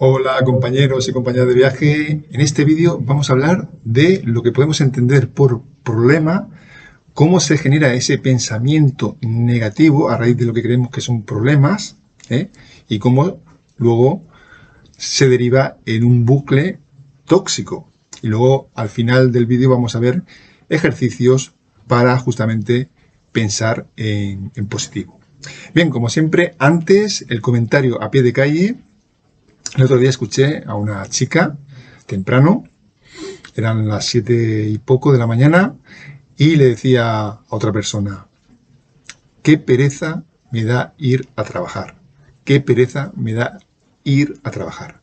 Hola compañeros y compañeras de viaje. En este vídeo vamos a hablar de lo que podemos entender por problema, cómo se genera ese pensamiento negativo a raíz de lo que creemos que son problemas, y cómo luego se deriva en un bucle tóxico. Y luego al final del vídeo vamos a ver ejercicios para justamente pensar en positivo. Bien, como siempre, antes el comentario a pie de calle. El otro día escuché a una chica temprano, eran las 7 y poco de la mañana, y le decía a otra persona: qué pereza me da ir a trabajar, qué pereza me da ir a trabajar.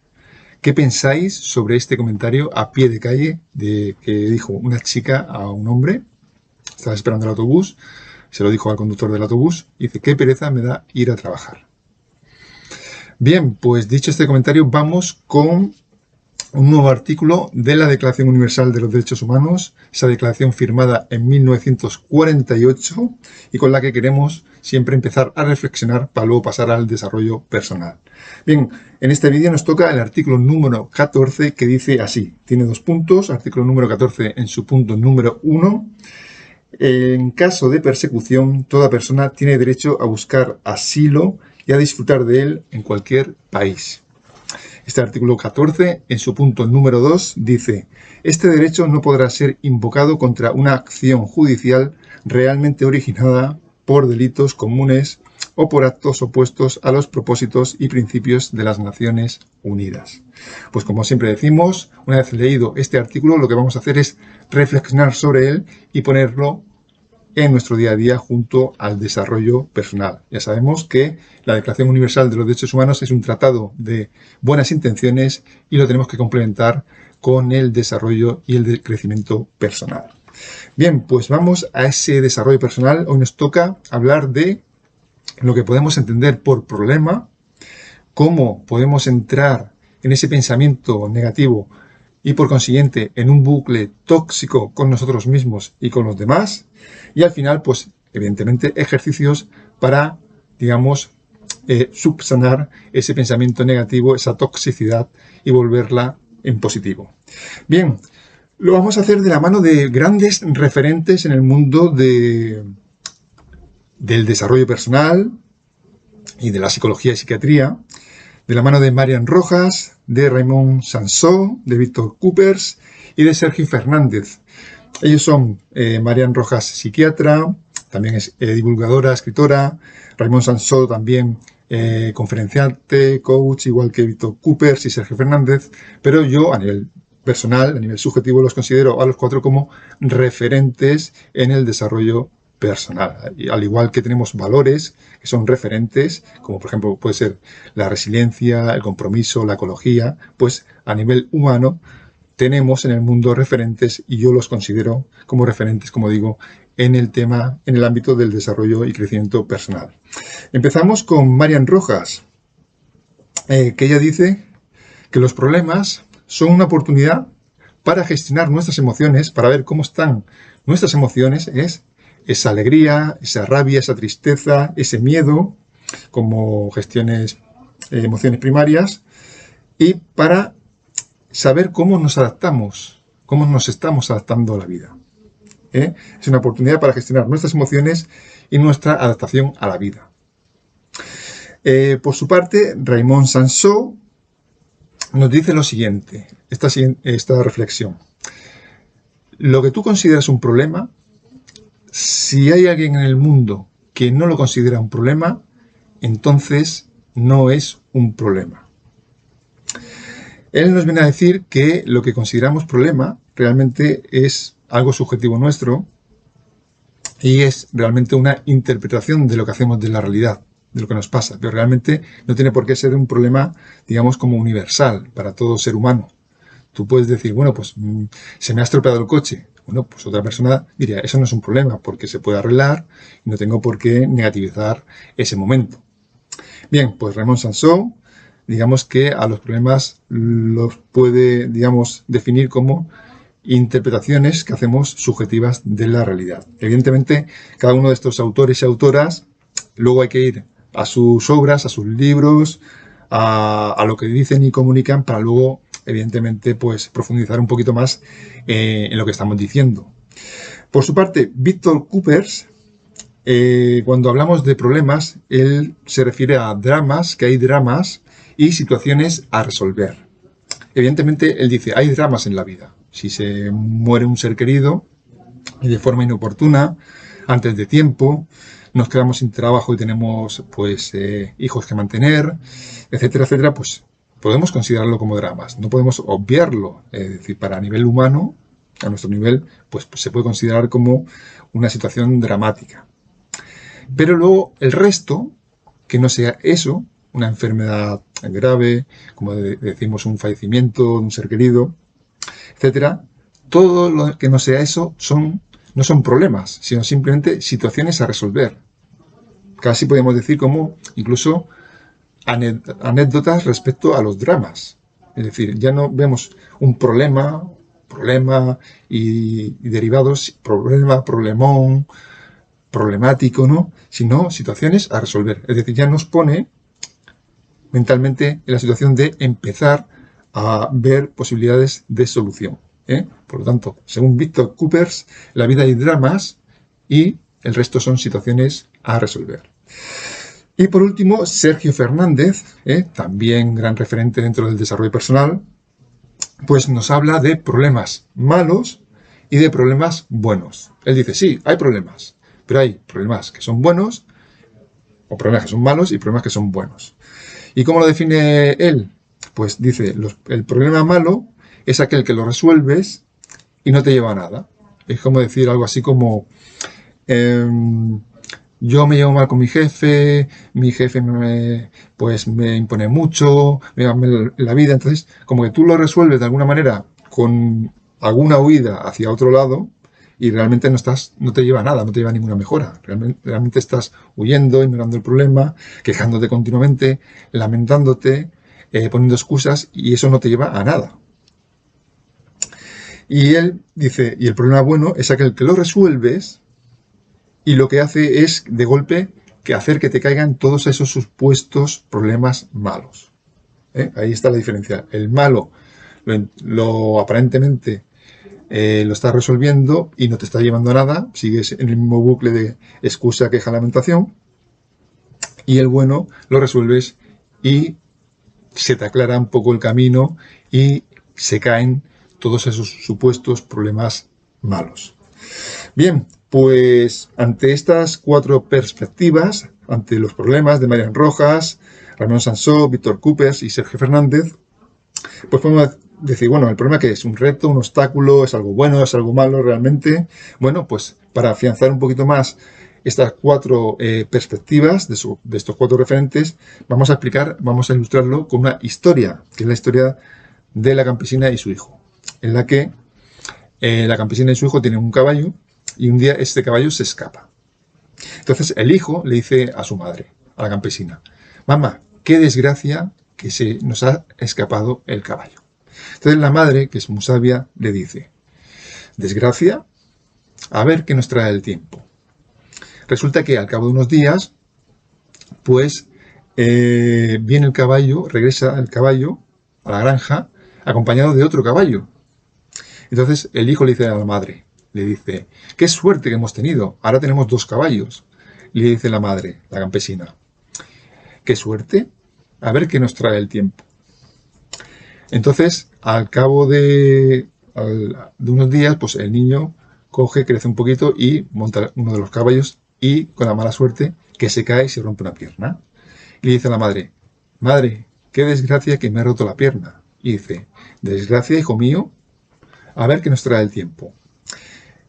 ¿Qué pensáis sobre este comentario a pie de calle que dijo una chica a un hombre? Estaba esperando el autobús, se lo dijo al conductor del autobús, y dice: qué pereza me da ir a trabajar. Bien, pues dicho este comentario, vamos con un nuevo artículo de la Declaración Universal de los Derechos Humanos, esa declaración firmada en 1948 y con la que queremos siempre empezar a reflexionar para luego pasar al desarrollo personal. Bien, en este vídeo nos toca el artículo número 14, que dice así, tiene 2 puntos, artículo número 14 en su punto número 1. En caso de persecución, toda persona tiene derecho a buscar asilo y a disfrutar de él en cualquier país. Este artículo 14, en su punto número 2, dice: este derecho no podrá ser invocado contra una acción judicial realmente originada por delitos comunes o por actos opuestos a los propósitos y principios de las Naciones Unidas. Pues como siempre decimos, una vez leído este artículo, lo que vamos a hacer es reflexionar sobre él y ponerlo en nuestro día a día junto al desarrollo personal. Ya sabemos que la Declaración Universal de los Derechos Humanos es un tratado de buenas intenciones y lo tenemos que complementar con el desarrollo y el crecimiento personal. Bien, pues vamos a ese desarrollo personal. Hoy nos toca hablar de lo que podemos entender por problema, cómo podemos entrar en ese pensamiento negativo y por consiguiente en un bucle tóxico con nosotros mismos y con los demás, y al final pues evidentemente ejercicios para, digamos, subsanar ese pensamiento negativo, esa toxicidad, y volverla en positivo. Bien, lo vamos a hacer de la mano de grandes referentes en el mundo del desarrollo personal y de la psicología y psiquiatría, de la mano de Marian Rojas, de Raymond Sansó, de Víctor Coopers y de Sergio Fernández. Ellos son Marian Rojas, psiquiatra, también es divulgadora, escritora; Raymond Sansó, también conferenciante, coach, igual que Víctor Coopers y Sergio Fernández, pero yo a nivel personal, a nivel subjetivo, los considero a los 4 como referentes en el desarrollo personal. Y al igual que tenemos valores que son referentes, como por ejemplo puede ser la resiliencia, el compromiso, la ecología, pues a nivel humano tenemos en el mundo referentes, y yo los considero como referentes, como digo, en el tema, en el ámbito del desarrollo y crecimiento personal. Empezamos con Marian Rojas, que ella dice que los problemas son una oportunidad para gestionar nuestras emociones, para ver cómo están nuestras emociones, esa alegría, esa rabia, esa tristeza, ese miedo, como emociones primarias, y para saber cómo nos adaptamos, cómo nos estamos adaptando a la vida. Es una oportunidad para gestionar nuestras emociones y nuestra adaptación a la vida. Por su parte, Raymond Sansó nos dice lo siguiente, esta reflexión: lo que tú consideras un problema, si hay alguien en el mundo que no lo considera un problema, entonces no es un problema. Él nos viene a decir que lo que consideramos problema realmente es algo subjetivo nuestro y es realmente una interpretación de lo que hacemos de la realidad, de lo que nos pasa, pero realmente no tiene por qué ser un problema, digamos, como universal para todo ser humano. Tú puedes decir, bueno, pues se me ha estropeado el coche. Bueno, pues otra persona diría, eso no es un problema porque se puede arreglar y no tengo por qué negativizar ese momento. Bien, pues Raymond Sansó, digamos que a los problemas los puede, digamos, definir como interpretaciones que hacemos subjetivas de la realidad. Evidentemente, cada uno de estos autores y autoras, luego hay que ir a sus obras, a sus libros, a lo que dicen y comunican para luego, evidentemente, pues profundizar un poquito más en lo que estamos diciendo. Por su parte, Víctor Coopers, cuando hablamos de problemas, él se refiere a dramas, que hay dramas y situaciones a resolver. Evidentemente, él dice, hay dramas en la vida. Si se muere un ser querido y de forma inoportuna, antes de tiempo, nos quedamos sin trabajo y tenemos pues hijos que mantener, etcétera, etcétera, pues podemos considerarlo como dramas. No podemos obviarlo. Es decir, para a nivel humano, a nuestro nivel, pues se puede considerar como una situación dramática. Pero luego el resto, que no sea eso, una enfermedad grave, como decimos un fallecimiento de un ser querido, etcétera, todo lo que no sea eso no son problemas, sino simplemente situaciones a resolver. Casi podemos decir como incluso anécdotas respecto a los dramas. Es decir, ya no vemos un problema y derivados, problemón, problemático, ¿no? Sino situaciones a resolver. Es decir, ya nos pone mentalmente en la situación de empezar a ver posibilidades de solución. Por lo tanto, según Víctor Coopers, la vida hay dramas y el resto son situaciones a resolver. Y por último, Sergio Fernández, también gran referente dentro del desarrollo personal, pues nos habla de problemas malos y de problemas buenos. Él dice, sí, hay problemas, pero hay problemas que son buenos, o problemas que son malos y problemas que son buenos. ¿Y cómo lo define él? Pues dice, el problema malo es aquel que lo resuelves y no te lleva a nada. Es como decir algo así como, yo me llevo mal con mi jefe me impone mucho, me va mal la vida. Entonces, como que tú lo resuelves de alguna manera con alguna huida hacia otro lado y realmente no te lleva a nada, no te lleva a ninguna mejora. Realmente estás huyendo, ignorando el problema, quejándote continuamente, lamentándote, poniendo excusas y eso no te lleva a nada. Y él dice, y el problema bueno es aquel que lo resuelves y lo que hace es, de golpe, hacer que te caigan todos esos supuestos problemas malos. Ahí está la diferencia. El malo lo aparentemente lo estás resolviendo y no te está llevando a nada, sigues en el mismo bucle de excusa, queja, lamentación, y el bueno lo resuelves y se te aclara un poco el camino y se caen todos esos supuestos problemas malos. Bien, pues ante estas 4 perspectivas, ante los problemas de Marian Rojas, Ramón Sansó, Víctor Coopers y Sergio Fernández, pues podemos decir, bueno, el problema que es un reto, un obstáculo, es algo bueno, es algo malo realmente. Bueno, pues para afianzar un poquito más estas 4 perspectivas de estos 4 referentes, vamos a ilustrarlo con una historia, que es la historia de la campesina y su hijo, en la que la campesina y su hijo tienen un caballo y un día este caballo se escapa. Entonces el hijo le dice a su madre, a la campesina, mamá, qué desgracia que se nos ha escapado el caballo. Entonces la madre, que es muy sabia, le dice, desgracia, a ver qué nos trae el tiempo. Resulta que al cabo de unos días, pues viene el caballo, regresa el caballo a la granja acompañado de otro caballo. Entonces el hijo le dice a la madre, le dice, qué suerte que hemos tenido, ahora tenemos 2 caballos. Y le dice la madre, la campesina, qué suerte, a ver qué nos trae el tiempo. Entonces, al cabo de unos días, pues el niño crece un poquito y monta uno de los caballos y con la mala suerte que se cae y se rompe una pierna. Y le dice a la madre, madre, qué desgracia que me ha roto la pierna. Y dice, desgracia, hijo mío, a ver qué nos trae el tiempo.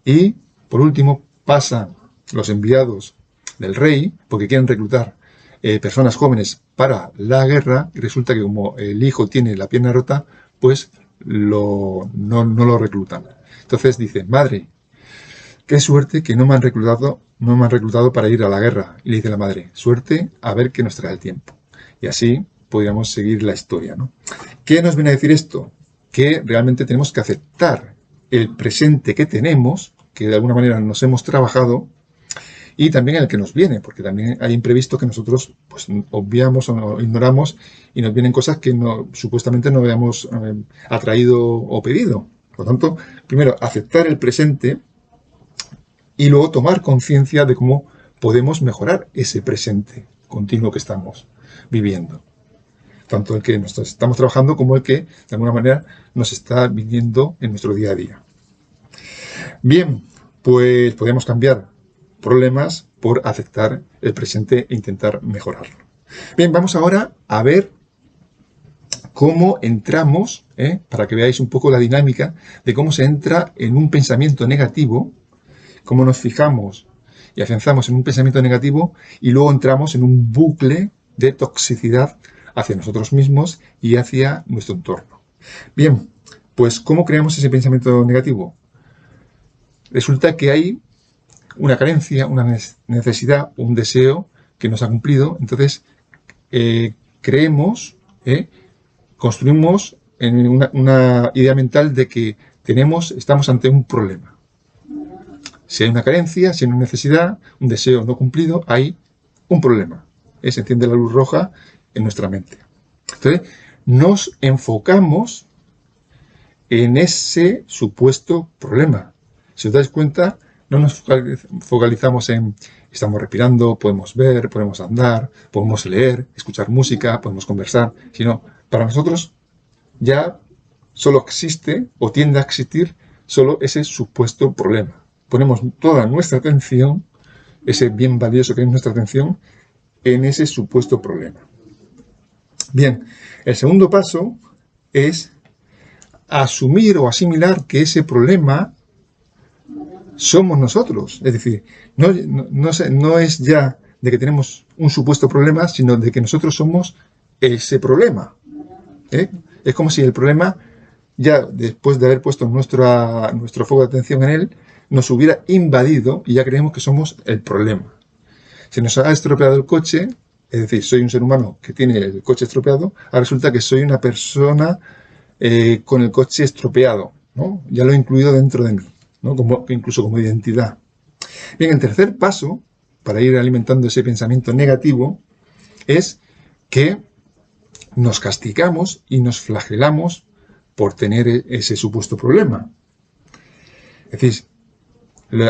Y, por último, pasan los enviados del rey, porque quieren reclutar personas jóvenes para la guerra, y resulta que como el hijo tiene la pierna rota, pues no lo reclutan. Entonces dice, madre, qué suerte que no me han reclutado para ir a la guerra. Y le dice la madre, suerte, a ver qué nos trae el tiempo. Y así podríamos seguir la historia, ¿no? ¿Qué nos viene a decir esto? Que realmente tenemos que aceptar el presente que tenemos, que de alguna manera nos hemos trabajado, y también el que nos viene, porque también hay imprevisto que nosotros pues obviamos o ignoramos y nos vienen cosas que supuestamente no habíamos atraído o pedido. Por lo tanto, primero, aceptar el presente y luego tomar conciencia de cómo podemos mejorar ese presente continuo que estamos viviendo. Tanto el que nos estamos trabajando como el que, de alguna manera, nos está viniendo en nuestro día a día. Bien, pues podemos cambiar problemas por aceptar el presente e intentar mejorarlo. Bien, vamos ahora a ver cómo entramos, para que veáis un poco la dinámica de cómo se entra en un pensamiento negativo, cómo nos fijamos y afianzamos en un pensamiento negativo y luego entramos en un bucle de toxicidad hacia nosotros mismos y hacia nuestro entorno. Bien, pues ¿cómo creamos ese pensamiento negativo? Resulta que hay una carencia, una necesidad, un deseo que nos ha cumplido, entonces construimos en una idea mental de que estamos ante un problema. Si hay una carencia, si hay una necesidad, un deseo no cumplido, hay un problema. Se enciende la luz roja en nuestra mente. Entonces, nos enfocamos en ese supuesto problema. Si os dais cuenta, no nos focalizamos en estamos respirando, podemos ver, podemos andar, podemos leer, escuchar música, podemos conversar, sino para nosotros ya solo existe o tiende a existir solo ese supuesto problema. Ponemos toda nuestra atención, ese bien valioso que es nuestra atención, en ese supuesto problema. Bien, el segundo paso es asumir o asimilar que ese problema somos nosotros. Es decir, no es ya de que tenemos un supuesto problema, sino de que nosotros somos ese problema. Es como si el problema, ya después de haber puesto nuestro foco de atención en él, nos hubiera invadido y ya creemos que somos el problema. Se nos ha estropeado el coche, es decir, soy un ser humano que tiene el coche estropeado, ahora resulta que soy una persona con el coche estropeado, ¿no? Ya lo he incluido dentro de mí, ¿no? Incluso como identidad. Bien, el tercer paso para ir alimentando ese pensamiento negativo es que nos castigamos y nos flagelamos por tener ese supuesto problema. Es decir,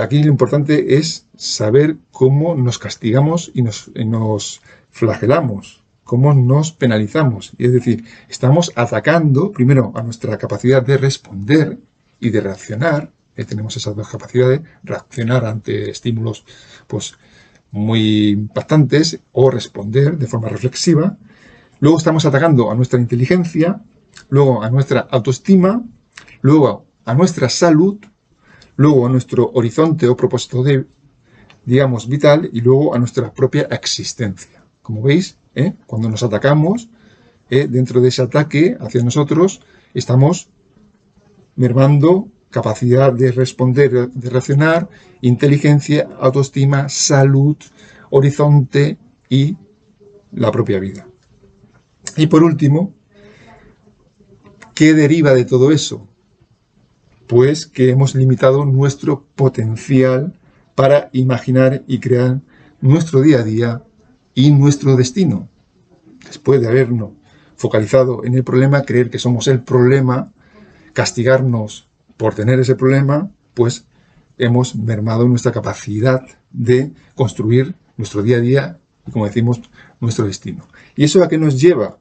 aquí lo importante es saber cómo nos castigamos y nos flagelamos, cómo nos penalizamos. Es decir, estamos atacando primero a nuestra capacidad de responder y de reaccionar. Tenemos esas dos capacidades, reaccionar ante estímulos pues, muy impactantes o responder de forma reflexiva. Luego estamos atacando a nuestra inteligencia, luego a nuestra autoestima, luego a nuestra salud, luego a nuestro horizonte o propósito vital y luego a nuestra propia existencia. Como veis, cuando nos atacamos, dentro de ese ataque hacia nosotros, estamos mermando capacidad de responder, de reaccionar, inteligencia, autoestima, salud, horizonte y la propia vida. Y por último, ¿qué deriva de todo eso? Pues que hemos limitado nuestro potencial para imaginar y crear nuestro día a día y nuestro destino. Después de habernos focalizado en el problema, creer que somos el problema, castigarnos por tener ese problema, pues hemos mermado nuestra capacidad de construir nuestro día a día y, como decimos, nuestro destino. ¿Y eso a qué nos lleva?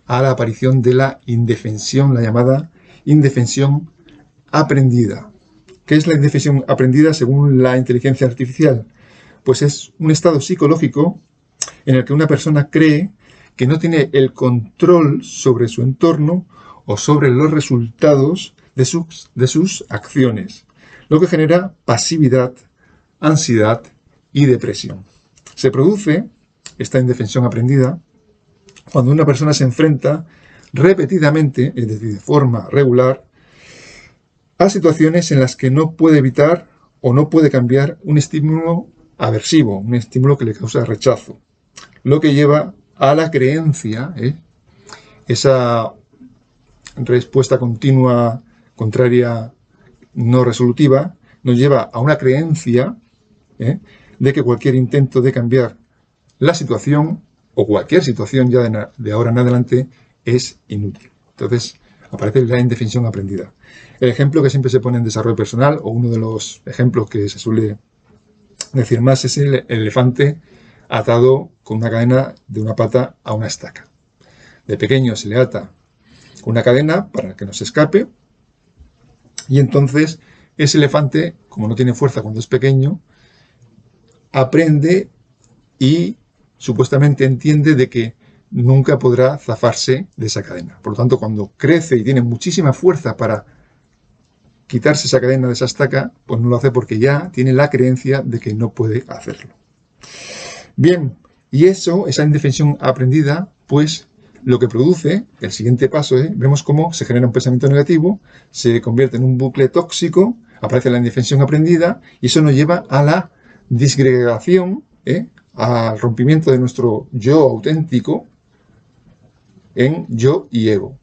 A la aparición de la indefensión, la llamada indefensión aprendida. ¿Qué es la indefensión aprendida según la inteligencia artificial? Pues es un estado psicológico en el que una persona cree que no tiene el control sobre su entorno o sobre los resultados de sus acciones, lo que genera pasividad, ansiedad y depresión. Se produce esta indefensión aprendida cuando una persona se enfrenta repetidamente, es decir, de forma regular, a situaciones en las que no puede evitar o no puede cambiar un estímulo aversivo, un estímulo que le causa rechazo, lo que lleva a la creencia, esa respuesta continua, contraria, no resolutiva, nos lleva a una creencia de que cualquier intento de cambiar la situación o cualquier situación ya de ahora en adelante es inútil. Entonces aparece la indefensión aprendida. El ejemplo que siempre se pone en desarrollo personal, o uno de los ejemplos que se suele decir más, es el elefante atado con una cadena de una pata a una estaca. De pequeño se le ata una cadena para que no se escape, y entonces ese elefante, como no tiene fuerza cuando es pequeño, aprende y supuestamente entiende de que nunca podrá zafarse de esa cadena. Por lo tanto, cuando crece y tiene muchísima fuerza para quitarse esa cadena de esa estaca, pues no lo hace porque ya tiene la creencia de que no puede hacerlo. Bien, y eso, esa indefensión aprendida, pues lo que produce, el siguiente paso, vemos cómo se genera un pensamiento negativo, se convierte en un bucle tóxico, aparece la indefensión aprendida, y eso nos lleva a la disgregación, al rompimiento de nuestro yo auténtico en yo y ego.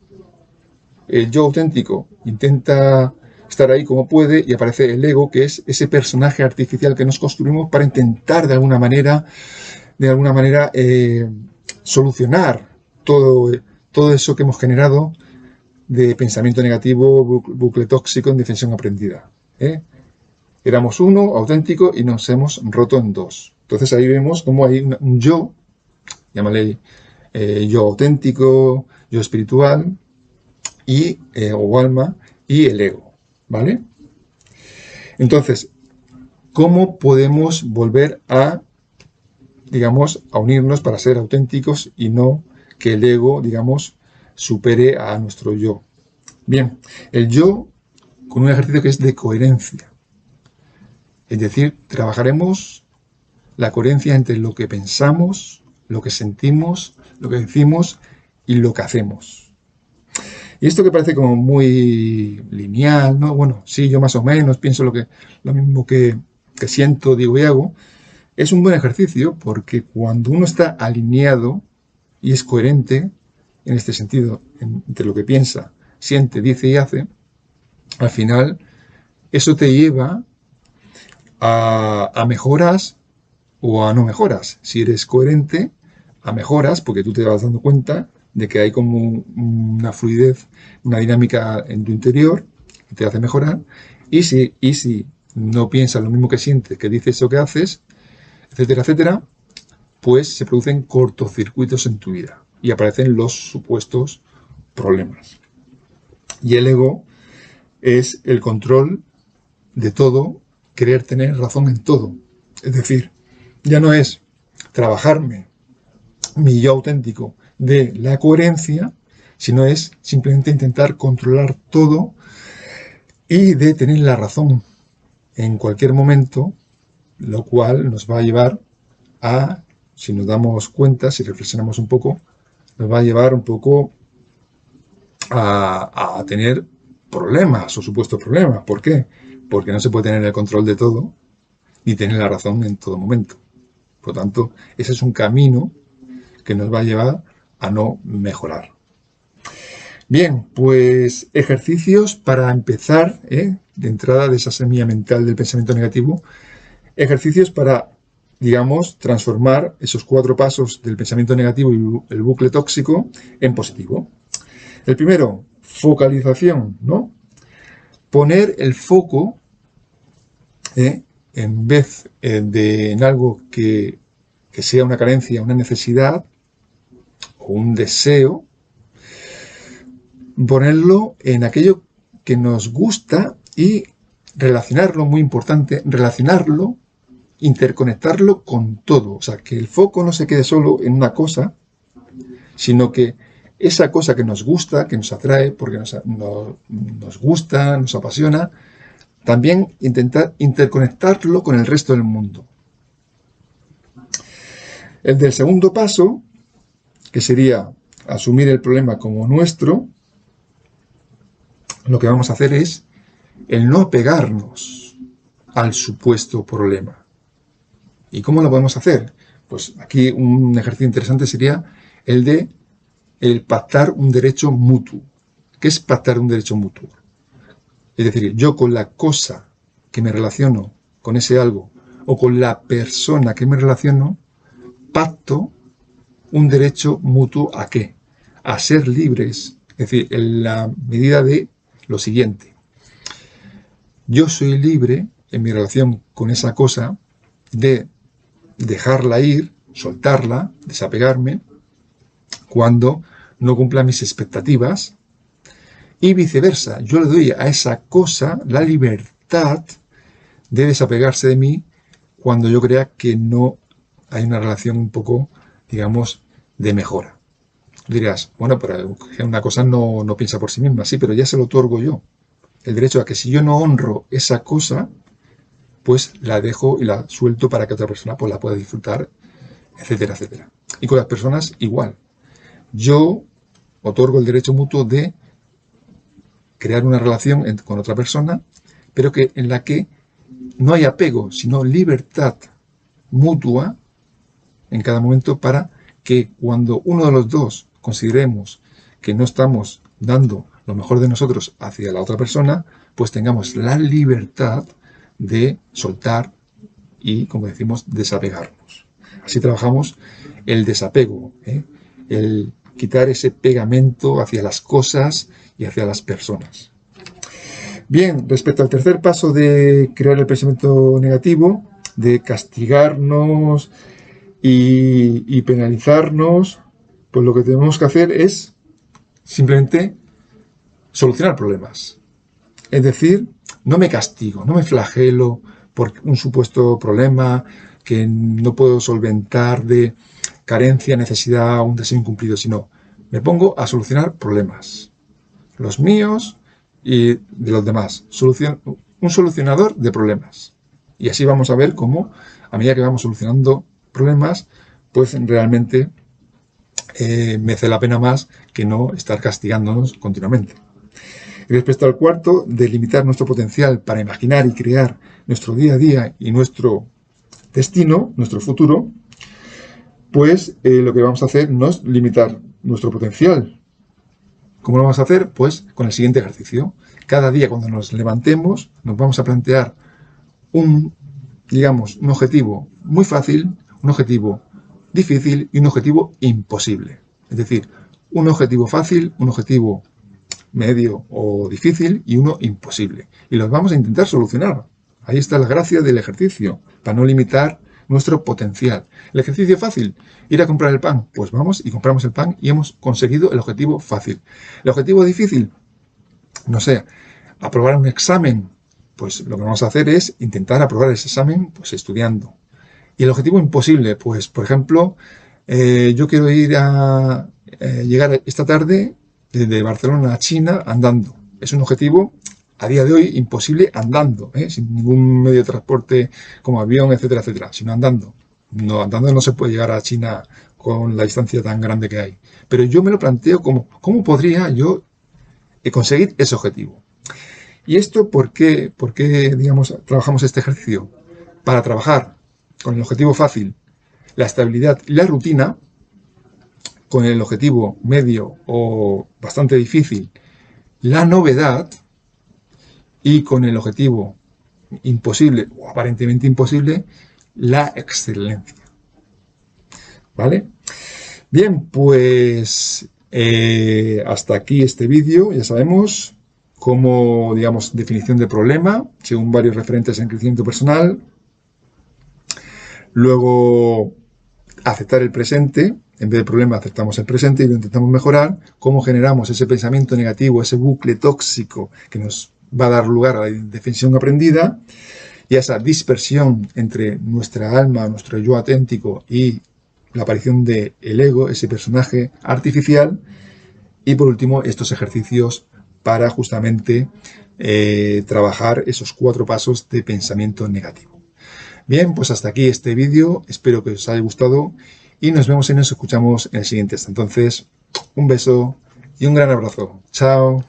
El yo auténtico intenta estar ahí como puede y aparece el ego, que es ese personaje artificial que nos construimos para intentar de alguna manera solucionar todo eso que hemos generado de pensamiento negativo, bucle tóxico, indefensión aprendida. Éramos uno, auténtico, y nos hemos roto en dos. Entonces ahí vemos cómo hay un yo, llámale yo auténtico, yo espiritual, o alma, y el ego, ¿vale? Entonces, ¿cómo podemos volver a, digamos, a unirnos para ser auténticos y no que el ego, digamos, supere a nuestro yo? Bien, el yo con un ejercicio que es de coherencia. Es decir, trabajaremos la coherencia entre lo que pensamos, lo que sentimos, lo que decimos y lo que hacemos. Y esto que parece como muy lineal, ¿no? Bueno, sí, yo más o menos pienso lo mismo que siento, digo y hago. Es un buen ejercicio porque cuando uno está alineado y es coherente, en este sentido, entre lo que piensa, siente, dice y hace, al final eso te lleva a mejoras o a no mejoras. Si eres coherente, a mejoras porque tú te vas dando cuenta de que hay como una fluidez, una dinámica en tu interior que te hace mejorar. Y si no piensas lo mismo que sientes, que dices o que haces, etcétera, etcétera, pues se producen cortocircuitos en tu vida y aparecen los supuestos problemas. Y el ego es el control de todo, querer tener razón en todo. Es decir, ya no es trabajarme mi yo auténtico de la coherencia, sino es simplemente intentar controlar todo y de tener la razón en cualquier momento, lo cual nos va a llevar a, si nos damos cuenta, si reflexionamos un poco, nos va a llevar un poco a tener problemas o supuestos problemas. ¿Por qué? Porque no se puede tener el control de todo ni tener la razón en todo momento. Por lo tanto, ese es un camino que nos va a llevar a no mejorar. Bien, pues ejercicios para empezar, de entrada de esa semilla mental del pensamiento negativo, ejercicios para, digamos, transformar esos 4 pasos del pensamiento negativo y el bucle tóxico en positivo. El primero, focalización, ¿no? Poner el foco, en vez en algo que sea una carencia, una necesidad o un deseo, ponerlo en aquello que nos gusta y relacionarlo, muy importante, relacionarlo, interconectarlo con todo. O sea, que el foco no se quede solo en una cosa, sino que esa cosa que nos gusta, que nos atrae, porque nos gusta, nos apasiona, también intentar interconectarlo con el resto del mundo. El del segundo paso, que sería asumir el problema como nuestro, lo que vamos a hacer es el no apegarnos al supuesto problema. ¿Y cómo lo podemos hacer? Pues aquí un ejercicio interesante sería el de pactar un derecho mutuo. ¿Qué es pactar un derecho mutuo? Es decir, yo con la cosa que me relaciono, con ese algo, o con la persona que me relaciono, pacto un derecho mutuo ¿a qué? A ser libres, es decir, en la medida de lo siguiente. Yo soy libre en mi relación con esa cosa de dejarla ir, soltarla, desapegarme, cuando no cumpla mis expectativas, y viceversa. Yo le doy a esa cosa la libertad de desapegarse de mí cuando yo crea que no hay una relación un poco, digamos, de mejora. Dirás, bueno, pero una cosa no piensa por sí misma, sí, pero ya se lo otorgo yo. El derecho a que si yo no honro esa cosa, pues la dejo y la suelto para que otra persona pues la pueda disfrutar, etcétera, etcétera. Y con las personas igual. Yo otorgo el derecho mutuo de crear una relación con otra persona, pero que en la que no hay apego, sino libertad mutua en cada momento para que cuando uno de los dos consideremos que no estamos dando lo mejor de nosotros hacia la otra persona, pues tengamos la libertad de soltar y, como decimos, desapegarnos. Así trabajamos el desapego, el quitar ese pegamento hacia las cosas y hacia las personas. Bien, respecto al tercer paso de crear el pensamiento negativo, de castigarnos y penalizarnos, pues lo que tenemos que hacer es simplemente solucionar problemas. Es decir, no me castigo, no me flagelo por un supuesto problema que no puedo solventar de carencia, necesidad o un deseo incumplido, sino me pongo a solucionar problemas, los míos y de los demás. Un solucionador de problemas. Y así vamos a ver cómo, a medida que vamos solucionando problemas, pues realmente merece la pena más que no estar castigándonos continuamente. Y respecto al cuarto, de limitar nuestro potencial para imaginar y crear nuestro día a día y nuestro destino, nuestro futuro, pues lo que vamos a hacer no es limitar nuestro potencial. ¿Cómo lo vamos a hacer? Pues con el siguiente ejercicio. Cada día cuando nos levantemos nos vamos a plantear un objetivo muy fácil, un objetivo difícil y un objetivo imposible. Es decir, un objetivo fácil, un objetivo medio o difícil y uno imposible. Y los vamos a intentar solucionar. Ahí está la gracia del ejercicio, para no limitar nuestro potencial. El ejercicio fácil, ir a comprar el pan. Pues vamos y compramos el pan y hemos conseguido el objetivo fácil. El objetivo difícil, no sé, aprobar un examen. Pues lo que vamos a hacer es intentar aprobar ese examen pues estudiando. Y el objetivo imposible, pues por ejemplo, yo quiero ir a llegar esta tarde de Barcelona a China andando. Es un objetivo a día de hoy imposible andando, sin ningún medio de transporte como avión, etcétera, etcétera, sino andando. No, andando no se puede llegar a China con la distancia tan grande que hay. Pero yo me lo planteo como, ¿cómo podría yo conseguir ese objetivo? ¿Y esto por qué, digamos, trabajamos este ejercicio? Para trabajar con el objetivo fácil, la estabilidad y la rutina, con el objetivo medio o bastante difícil, la novedad, y con el objetivo imposible o aparentemente imposible, la excelencia. ¿Vale? Bien, pues hasta aquí este vídeo. Ya sabemos cómo, digamos, definición de problema, según varios referentes en crecimiento personal. Luego, aceptar el presente. En vez de problema, aceptamos el presente y lo intentamos mejorar. Cómo generamos ese pensamiento negativo, ese bucle tóxico que nos va a dar lugar a la indefensión aprendida y a esa dispersión entre nuestra alma, nuestro yo auténtico y la aparición del ego, ese personaje artificial. Y por último, estos ejercicios para justamente trabajar esos 4 pasos de pensamiento negativo. Bien, pues hasta aquí este vídeo. Espero que os haya gustado y nos vemos y nos escuchamos en el siguiente. Hasta entonces, un beso y un gran abrazo. Chao.